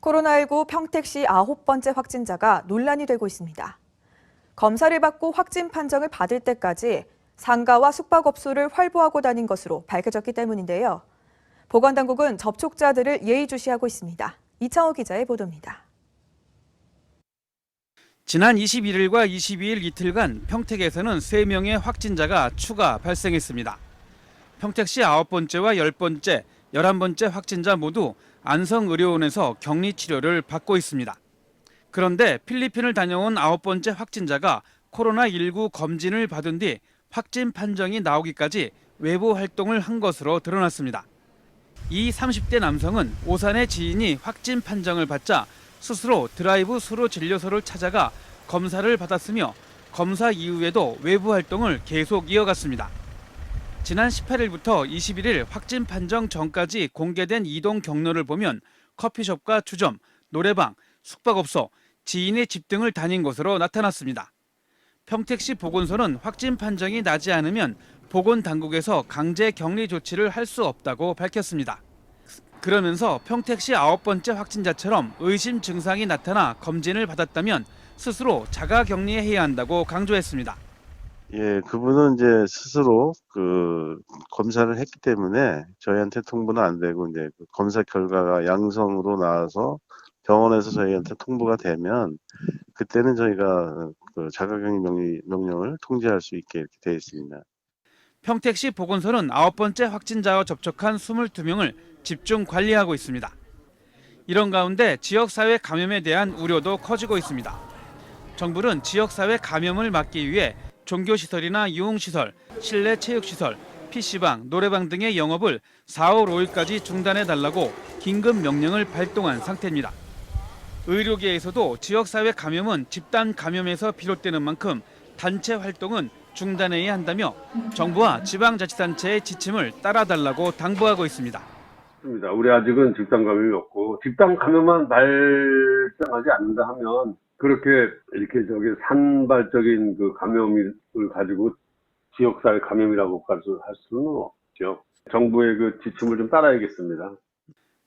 코로나19 평택시 9번째 확진자가 논란이 되고 있습니다. 검사를 받고 확진 판정을 받을 때까지 상가와 숙박업소를 활보하고 다닌 것으로 밝혀졌기 때문인데요. 보건당국은 접촉자들을 예의주시하고 있습니다. 이창호 기자의 보도입니다. 지난 21일과 22일 이틀간 평택에서는 3명의 확진자가 추가 발생했습니다. 평택시 9번째와 10번째, 11번째 확진자 모두 안성의료원에서 격리치료를 받고 있습니다. 그런데 필리핀을 다녀온 9번째 확진자가 코로나19 검진을 받은 뒤 확진 판정이 나오기까지 외부 활동을 한 것으로 드러났습니다. 이 30대 남성은 오산의 지인이 확진 판정을 받자 스스로 드라이브 스루 진료소를 찾아가 검사를 받았으며 검사 이후에도 외부 활동을 계속 이어갔습니다. 지난 18일부터 21일 확진 판정 전까지 공개된 이동 경로를 보면 커피숍과 주점, 노래방, 숙박업소, 지인의 집 등을 다닌 것으로 나타났습니다. 평택시 보건소는 확진 판정이 나지 않으면 보건당국에서 강제 격리 조치를 할 수 없다고 밝혔습니다. 그러면서 평택시 9번째 확진자처럼 의심 증상이 나타나 검진을 받았다면 스스로 자가 격리해야 한다고 강조했습니다. 예, 그분은 이제 스스로 검사를 했기 때문에 저희한테 통보는 안 되고 이제 검사 결과가 양성으로 나와서 병원에서 저희한테 통보가 되면 그때는 저희가 자가격리 명령을 통지할 수 있게 이렇게 되어 있습니다. 평택시 보건소는 9번째 확진자와 접촉한 22명을 집중 관리하고 있습니다. 이런 가운데 지역사회 감염에 대한 우려도 커지고 있습니다. 정부는 지역사회 감염을 막기 위해 종교시설이나 유흥시설, 실내 체육시설, PC방, 노래방 등의 영업을 4월 5일까지 중단해달라고 긴급 명령을 발동한 상태입니다. 의료계에서도 지역사회 감염은 집단 감염에서 비롯되는 만큼 단체 활동은 중단해야 한다며 정부와 지방자치단체의 지침을 따라달라고 당부하고 있습니다. 우리 아직은 집단 감염이 없고 집단 감염만 발생하지 않는다 하면 그렇게 이렇게 산발적인 감염을 가지고 지역사회 감염이라고 할 수는 없죠. 정부의 지침을 좀 따라야겠습니다.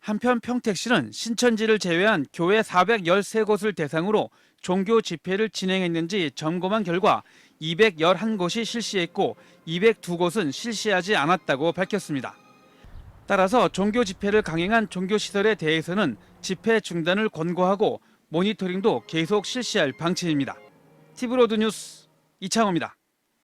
한편 평택시는 신천지를 제외한 교회 413곳을 대상으로 종교 집회를 진행했는지 점검한 결과 211곳이 실시했고 202곳은 실시하지 않았다고 밝혔습니다. 따라서 종교 집회를 강행한 종교시설에 대해서는 집회 중단을 권고하고 모니터링도 계속 실시할 방침입니다. TV로드 뉴스 이창호입니다.